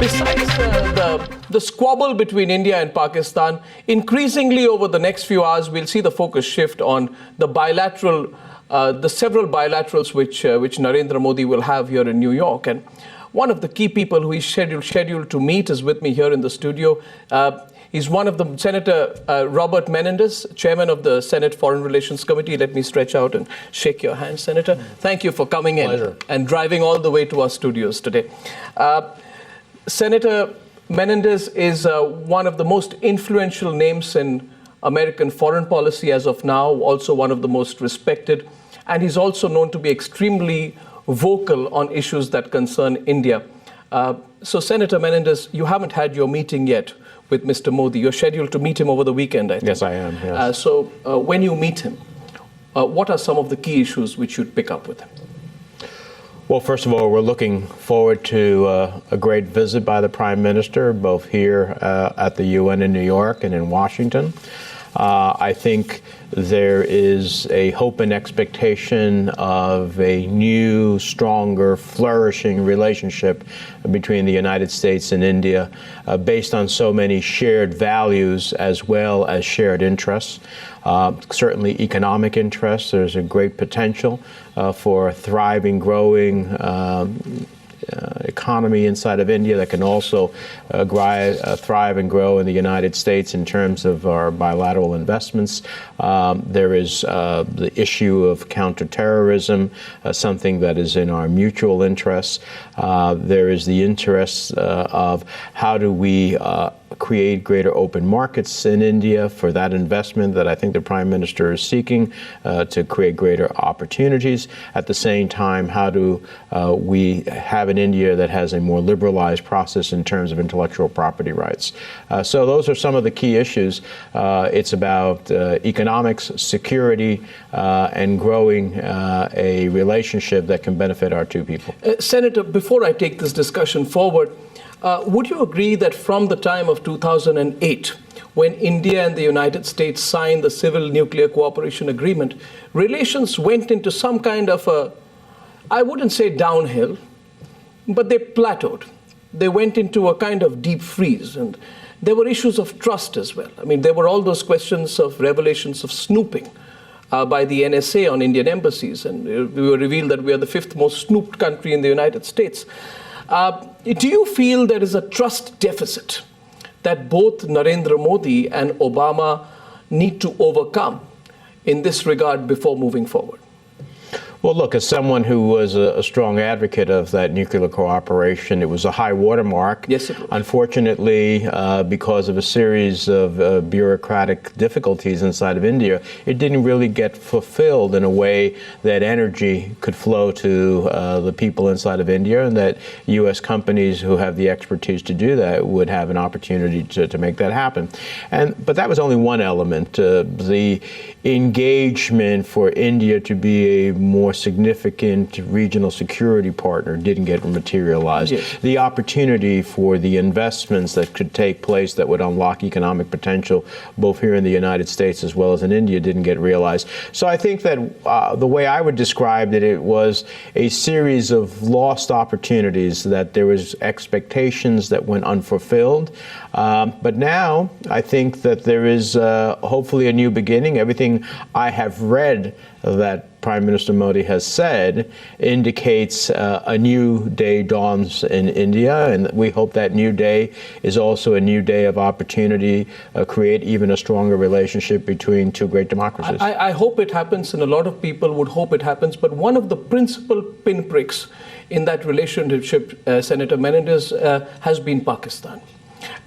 Besides the squabble between India and Pakistan, increasingly over the next few hours, we'll see the focus shift on the several bilaterals which Narendra Modi will have here in New York. And one of the key people who is scheduled to meet is with me here in the studio. He's one of them, Senator Robert Menendez, chairman of the Senate Foreign Relations Committee. Let me stretch out and shake your hand, Senator. Thank you for coming in and driving all the way to our studios today. Senator Menendez is one of the most influential names in American foreign policy as of now, also one of the most respected, and he's also known to be extremely vocal on issues that concern India. So, Senator Menendez, you haven't had your meeting yet with Mr. Modi. You're scheduled to meet him over the weekend, I think. Yes, I am. Yes. So, when you meet him, what are some of the key issues which you'd pick up with him? Well, first of all, we're looking forward to a great visit by the Prime Minister, both here at the UN in New York and in Washington. I think there is a hope and expectation of a new, stronger, flourishing relationship between the United States and India based on so many shared values as well as shared interests. Certainly economic interests. There's a great potential for a thriving, growing economy inside of India that can also thrive and grow in the United States in terms of our bilateral investments. There is the issue of counterterrorism, something that is in our mutual interests. There is the interest of how do we create greater open markets in India for that investment that I think the Prime Minister is seeking to create greater opportunities. At the same time, how do we have an India that has a more liberalized process in terms of intellectual property rights? So those are some of the key issues. It's about economics, security, and growing a relationship that can benefit our two people. Senator, before I take this discussion forward, would you agree that from the time of 2008, when India and the United States signed the Civil Nuclear Cooperation Agreement, relations went into some kind of a, I wouldn't say downhill, but they plateaued. They went into a kind of deep freeze, and there were issues of trust as well. I mean, there were all those questions of revelations of snooping by the NSA on Indian embassies, and we were revealed that we are the 5th most snooped country in the United States. Do you feel there is a trust deficit that both Narendra Modi and Obama need to overcome in this regard before moving forward? Well, look, as someone who was a strong advocate of that nuclear cooperation, it was a high watermark. Yes, it was. Unfortunately, because of a series of bureaucratic difficulties inside of India, it didn't really get fulfilled in a way that energy could flow to the people inside of India, and that U.S. companies who have the expertise to do that would have an opportunity to make that happen. But that was only one element. The engagement for India to be a more significant regional security partner didn't get materialized. Yes. The opportunity for the investments that could take place that would unlock economic potential both here in the United States as well as in India didn't get realized. So I think that the way I would describe it, it was a series of lost opportunities, that there was expectations that went unfulfilled. But now I think that there is hopefully a new beginning. Everything I have read that Prime Minister Modi has said indicates a new day dawns in India, and we hope that new day is also a new day of opportunity, create even a stronger relationship between two great democracies. I hope it happens, and a lot of people would hope it happens, but one of the principal pinpricks in that relationship, Senator Menendez, has been Pakistan.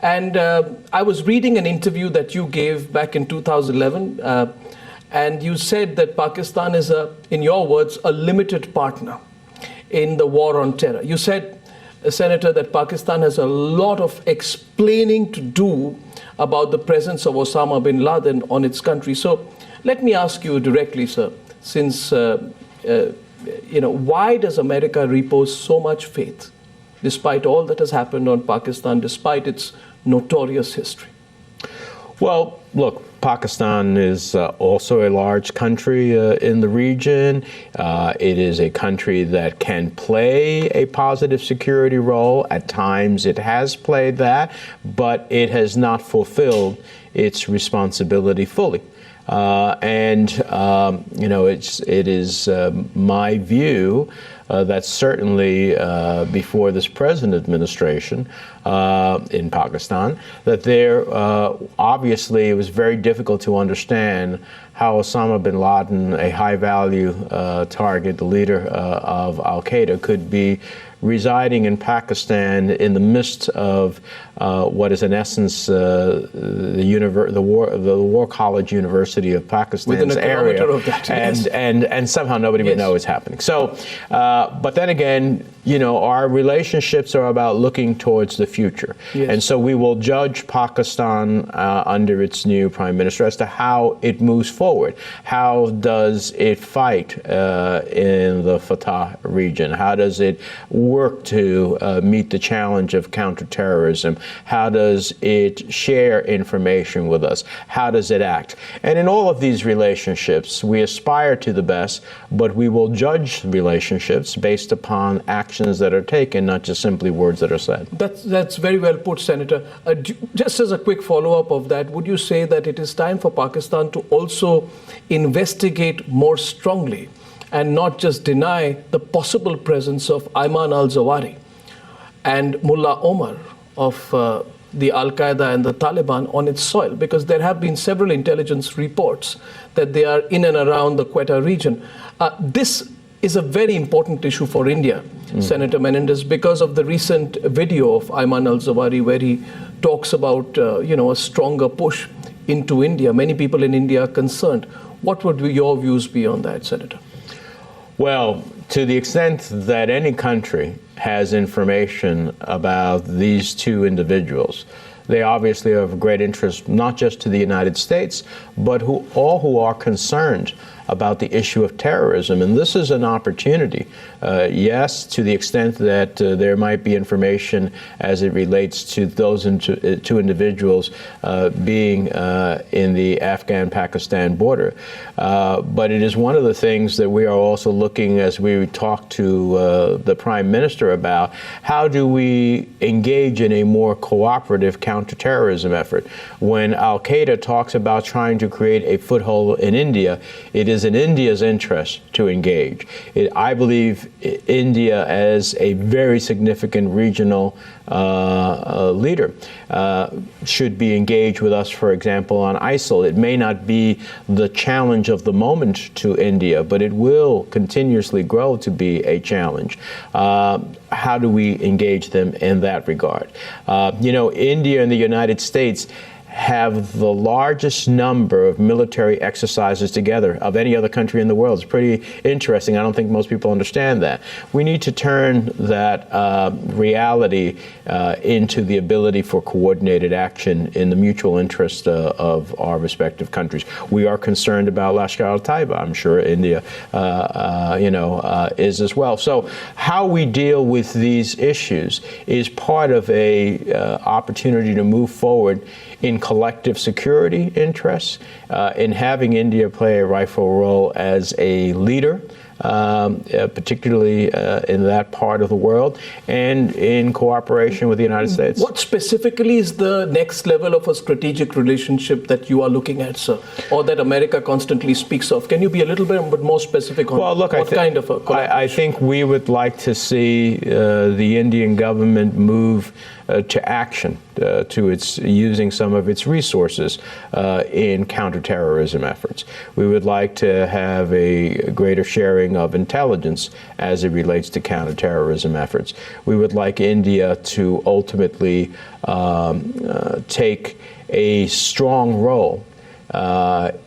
And I was reading an interview that you gave back in 2011, and you said that Pakistan is, in your words, a limited partner in the war on terror. You said, Senator, that Pakistan has a lot of explaining to do about the presence of Osama bin Laden on its country. So let me ask you directly, sir, since, why does America repose so much faith, despite all that has happened on Pakistan, despite its notorious history? Well, look, Pakistan is also a large country in the region. It is a country that can play a positive security role. At times it has played that, but it has not fulfilled its responsibility fully. It is my view that certainly before this present administration in Pakistan, that there obviously it was very difficult to understand how Osama bin Laden, a high-value target, the leader of Al-Qaeda, could be residing in Pakistan in the midst of what is in essence the War College University of Pakistan's area, of that, yes. and somehow nobody would know what's happening. So, but then again, our relationships are about looking towards the future, and so we will judge Pakistan under its new prime minister as to how it moves forward. How does it fight in the Fatah region? How does it work to meet the challenge of counterterrorism? How does it share information with us? How does it act? And in all of these relationships, we aspire to the best, but we will judge relationships based upon actions that are taken, not just simply words that are said. That's very well put, Senator. Just as a quick follow-up of that, would you say that it is time for Pakistan to also investigate more strongly and not just deny the possible presence of Ayman al-Zawahiri and Mullah Omar of the Al-Qaeda and the Taliban on its soil? Because there have been several intelligence reports that they are in and around the Quetta region. This is a very important issue for India, Senator Menendez, because of the recent video of Ayman al-Zawahiri where he talks about a stronger push into India. Many people in India are concerned. What would your views be on that, Senator? Well, to the extent that any country has information about these two individuals, they obviously are of great interest not just to the United States, but all who are concerned about the issue of terrorism. And this is an opportunity, yes, to the extent that there might be information as it relates to those two individuals being in the Afghan-Pakistan border. But it is one of the things that we are also looking, as we talk to the Prime Minister about, how do we engage in a more cooperative counterterrorism effort? When Al-Qaeda talks about trying to create a foothold in India, it is in India's interest to engage. I believe India, as a very significant regional leader, should be engaged with us, for example, on ISIL. It may not be the challenge of the moment to India, but it will continuously grow to be a challenge. How do we engage them in that regard? India and the United States have the largest number of military exercises together of any other country in the world. It's pretty interesting. I don't think most people understand that. We need to turn that reality into the ability for coordinated action in the mutual interest of our respective countries. We are concerned about Lashkar al-Taiba. I'm sure India, is as well. So how we deal with these issues is part of a opportunity to move forward in collective security interests, in having India play a rightful role as a leader, particularly in that part of the world, and in cooperation with the United States. What specifically is the next level of a strategic relationship that you are looking at, sir, or that America constantly speaks of? Can you be a little bit more specific on what kind of a collaboration? I think we would like to see the Indian government move to action, to its using some of its resources in counterterrorism efforts. We would like to have a greater sharing of intelligence as it relates to counterterrorism efforts. We would like India to ultimately take a strong role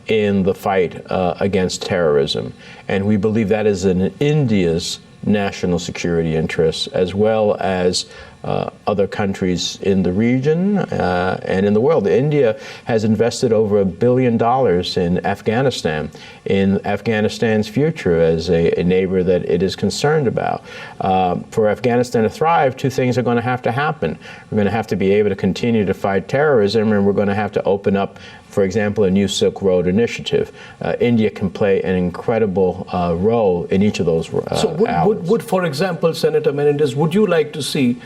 in the fight against terrorism. And we believe that is in India's national security interests, as well as other countries in the region and in the world. India has invested over $1 billion in Afghanistan's future as a neighbor that it is concerned about. For Afghanistan to thrive, two things are going to happen. We're going to have to be able to continue to fight terrorism, and we're going to have to open up, for example, a new Silk Road initiative. India can play an incredible role in each of those So would, for example, Senator Menendez, would you like to see,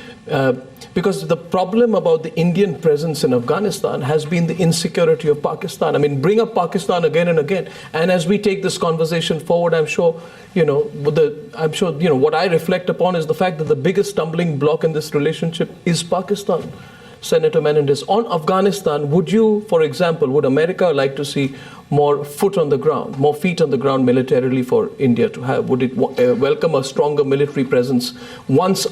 because the problem about the Indian presence in Afghanistan has been the insecurity of Pakistan. I mean, bring up Pakistan again and again. And as we take this conversation forward, I'm sure, what I reflect upon is the fact that the biggest stumbling block in this relationship is Pakistan. Senator Menendez, on Afghanistan, would you, for example, would America like to see more feet on the ground militarily for India to have? Would it welcome a stronger military presence once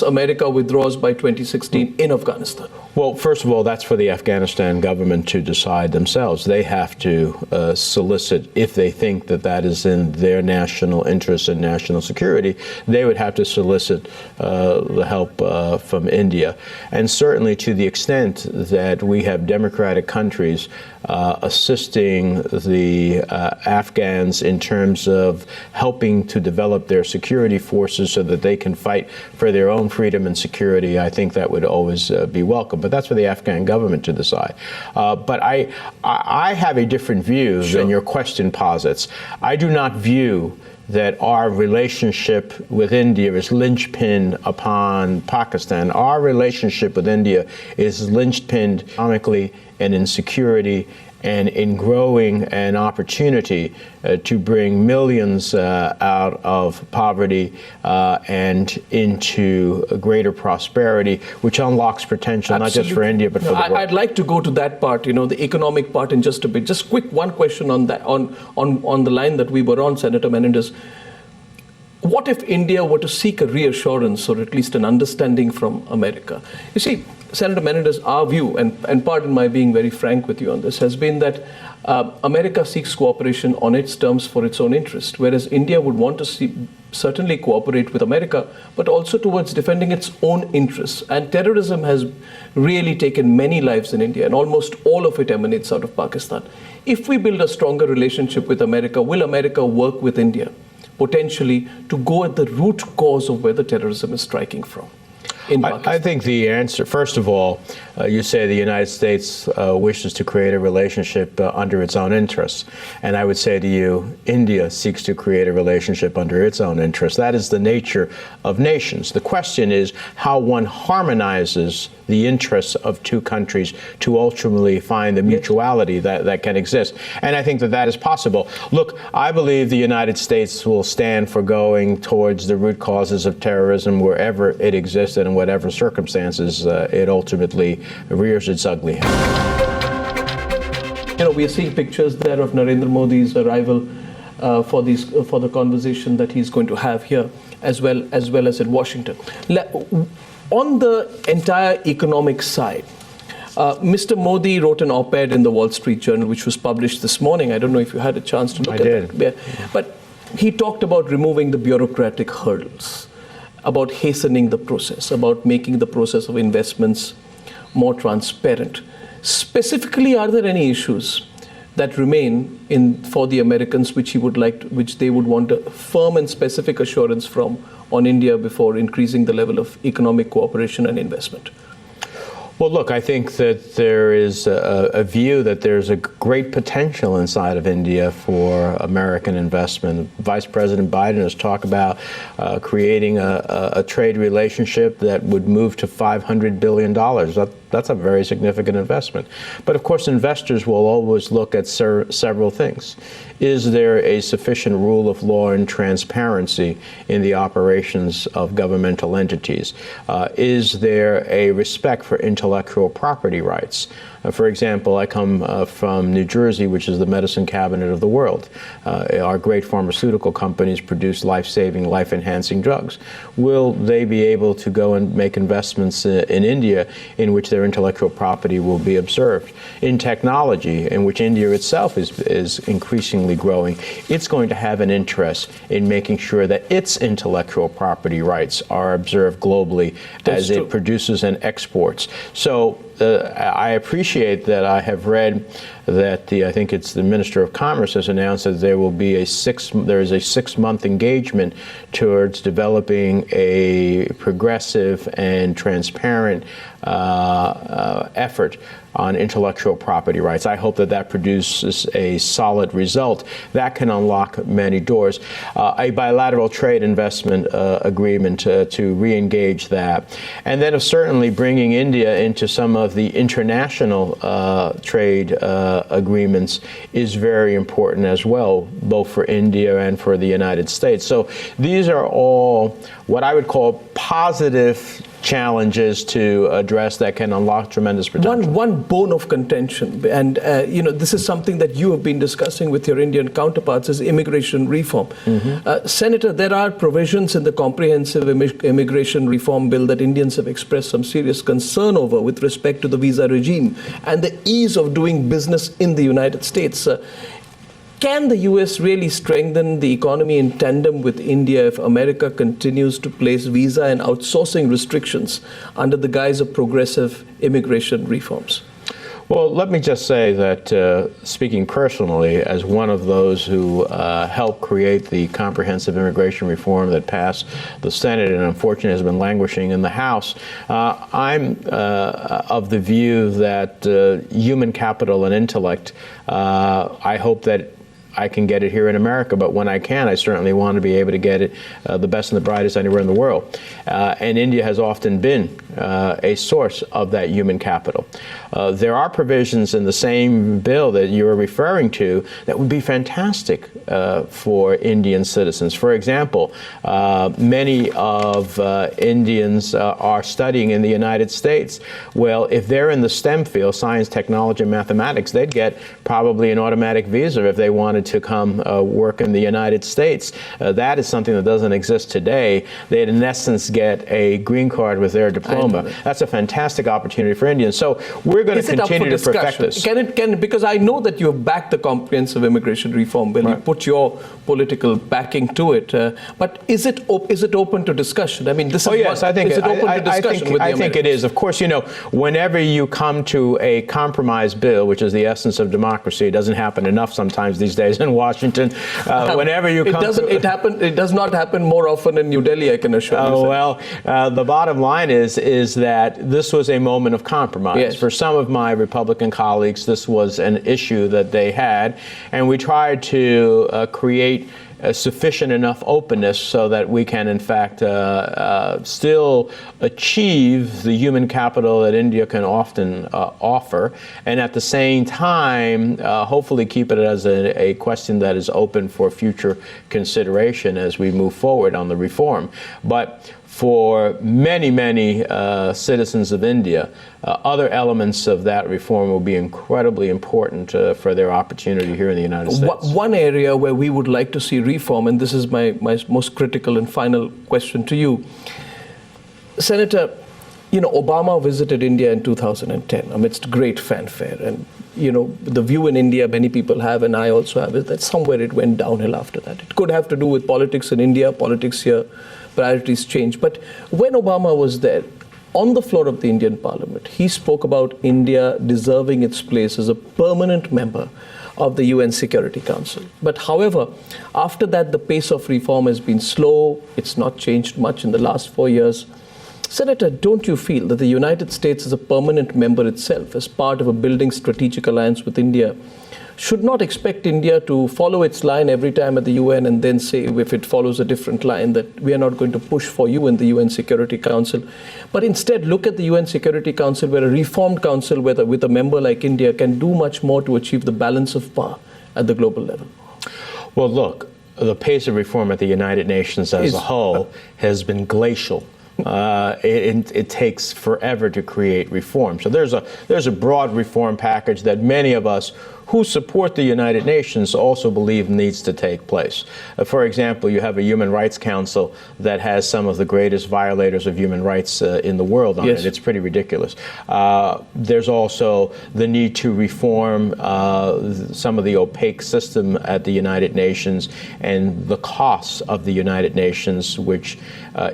America withdraws by 2016 in Afghanistan? Well, first of all, that's for the Afghanistan government to decide themselves. They have to solicit, if they think that that is in their national interest and national security, they would have to solicit the help from India. And certainly to the extent that we have democratic countries assisting the Afghans in terms of helping to develop their security forces so that they can fight for their own freedom and security, I think that would always be welcome. But that's for the Afghan government to decide. But I have a different view than your question posits. I do not view that our relationship with India is linchpinned upon Pakistan. Our relationship with India is linchpinned economically and in security and in growing an opportunity to bring millions out of poverty and into greater prosperity, which unlocks potential, not just for India, but for the world. I'd like to go to that part, the economic part in just a bit. Just quick one question on that, on the line that we were on, Senator Menendez. What if India were to seek a reassurance or at least an understanding from America? You see, Senator Menendez, our view, and pardon my being very frank with you on this, has been that America seeks cooperation on its terms for its own interest, whereas India would want to certainly cooperate with America, but also towards defending its own interests. And terrorism has really taken many lives in India, and almost all of it emanates out of Pakistan. If we build a stronger relationship with America, will America work with India, potentially, to go at the root cause of where the terrorism is striking from? I think the answer, first of all, you say the United States wishes to create a relationship under its own interests. And I would say to you, India seeks to create a relationship under its own interests. That is the nature of nations. The question is how one harmonizes the interests of two countries to ultimately find the mutuality that can exist. And I think that is possible. Look, I believe the United States will stand for going towards the root causes of terrorism wherever it exists and in whatever circumstances it ultimately rears its ugly head. We are seeing pictures there of Narendra Modi's arrival for the conversation that he's going to have here, as well as in Washington. On the entire economic side, Mr. Modi wrote an op-ed in the Wall Street Journal, which was published this morning. I don't know if you had a chance to look at it. I did. But he talked about removing the bureaucratic hurdles, about hastening the process, about making the process of investments more transparent. Specifically, are there any issues that remain for the Americans which they would want a firm and specific assurance from on India before increasing the level of economic cooperation and investment? Well, look, I think that there is a view that there's a great potential inside of India for American investment. Vice President Biden has talked about creating a trade relationship that would move to $500 billion. That's a very significant investment. But of course, investors will always look at several things. Is there a sufficient rule of law and transparency in the operations of governmental entities? Is there a respect for intellectual property rights? For example, I come from New Jersey, which is the medicine cabinet of the world. Our great pharmaceutical companies produce life-saving, life-enhancing drugs. Will they be able to go and make investments in India in which their their intellectual property will be observed. In technology, in which India itself is increasingly growing, it's going to have an interest in making sure that its intellectual property rights are observed globally as it produces and exports. So I appreciate that. I have read that I think it's the Minister of Commerce has announced that there is a 6-month engagement towards developing a progressive and transparent effort on intellectual property rights. I hope that that produces a solid result. That can unlock many doors. A bilateral trade investment agreement to re-engage that. And then certainly bringing India into some of the international trade agreements is very important as well, both for India and for the United States. So these are all what I would call positive challenges to address that can unlock tremendous potential. One bone of contention, and this is something that you have been discussing with your Indian counterparts, is immigration reform. Senator, there are provisions in the comprehensive immigration reform bill that Indians have expressed some serious concern over with respect to the visa regime and the ease of doing business in the United States. Can the U.S. really strengthen the economy in tandem with India if America continues to place visa and outsourcing restrictions under the guise of progressive immigration reforms? Well, let me just say that speaking personally, as one of those who helped create the comprehensive immigration reform that passed the Senate and unfortunately has been languishing in the House, I'm of the view that human capital and intellect, I hope that I can get it here in America, but when I can, I certainly want to be able to get it the best and the brightest anywhere in the world. And India has often been a source of that human capital. There are provisions in the same bill that you're referring to that would be fantastic for Indian citizens. For example, many of Indians are studying in the United States. Well, if they're in the STEM field, science, technology, and mathematics, they'd get probably an automatic visa if they wanted to come work in the United States. That is something that doesn't exist today. They'd in essence get a green card with their diploma. That's a fantastic opportunity for Indians. So we're going to continue to perfect this. Because I know that you have backed the comprehensive immigration reform bill. Right. You put your political backing to it. But is it open to discussion? I mean, this is yes, I think is it open to discussion with the I think it is. Of course, whenever you come to a compromise bill, which is the essence of democracy, it doesn't happen enough sometimes these days in Washington. Whenever you come it does not happen more often in New Delhi, I can assure you. Well, the bottom line is that this was a moment of compromise. Yes. For some of my Republican colleagues, this was an issue that they had, and we tried to create sufficient enough openness so that we can, in fact, still achieve the human capital that India can often offer, and at the same time, hopefully keep it as a question that is open for future consideration as we move forward on the reform. But for many, many citizens of India, other elements of that reform will be incredibly important for their opportunity here in the United States. One area where we would like to see reform, and this is my most critical and final question to you, Senator, Obama visited India in 2010 amidst great fanfare, and the view in India many people have, and I also have, is that somewhere it went downhill after that. It could have to do with politics in India, politics here, priorities change. But when Obama was there, on the floor of the Indian Parliament, he spoke about India deserving its place as a permanent member of the UN Security Council. But however, after that, the pace of reform has been slow. It's not changed much in the last 4 years. Senator, don't you feel that the United States as a permanent member itself, as part of a building strategic alliance with India, should not expect India to follow its line every time at the UN and then say, if it follows a different line, that we are not going to push for you in the UN Security Council, but instead look at the UN Security Council, where a reformed council with a member like India can do much more to achieve the balance of power at the global level? Well, look, the pace of reform at the United Nations as a whole has been glacial it takes forever to create reform. So there's a broad reform package that many of us who support the United Nations also believe needs to take place. For example, you have a Human Rights Council that has some of the greatest violators of human rights in the world on it. It's pretty ridiculous. There's also the need to reform some of the opaque system at the United Nations and the costs of the United Nations, which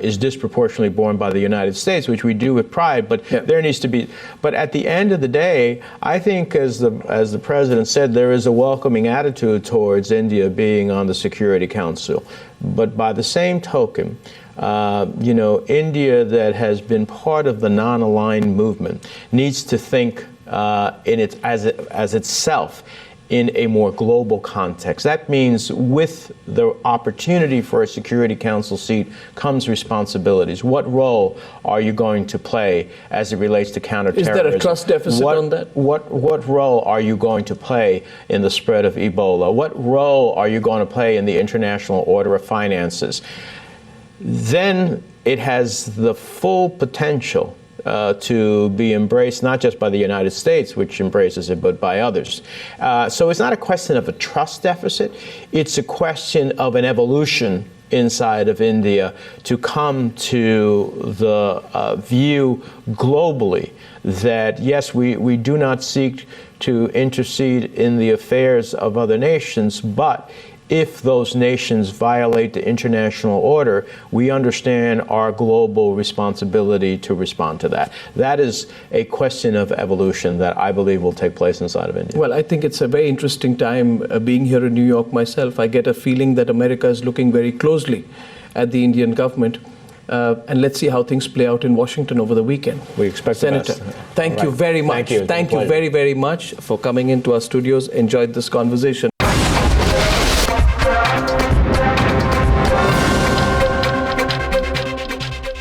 is disproportionately borne by the United States, which we do with pride, but there needs to be. But at the end of the day, I think, as the president said, there is a welcoming attitude towards India being on the Security Council. But by the same token, India, that has been part of the non-aligned movement, needs to think as itself in a more global context. That means with the opportunity for a Security Council seat comes responsibilities. What role are you going to play as it relates to counterterrorism? Is there a trust deficit on that? What role are you going to play in the spread of Ebola? What role are you going to play in the international order of finances? Then it has the full potential to be embraced not just by the United States, which embraces it, but by others. So it's not a question of a trust deficit. It's a question of an evolution inside of India to come to the view globally that, yes, we do not seek to intercede in the affairs of other nations, but if those nations violate the international order, we understand our global responsibility to respond to that. That is a question of evolution that I believe will take place inside of India. Well, I think it's a very interesting time being here in New York myself. I get a feeling that America is looking very closely at the Indian government. And let's see how things play out in Washington over the weekend. We expect Senator, the best. Thank you very much. Thank you. Thank you very, very much for coming into our studios. Enjoyed this conversation.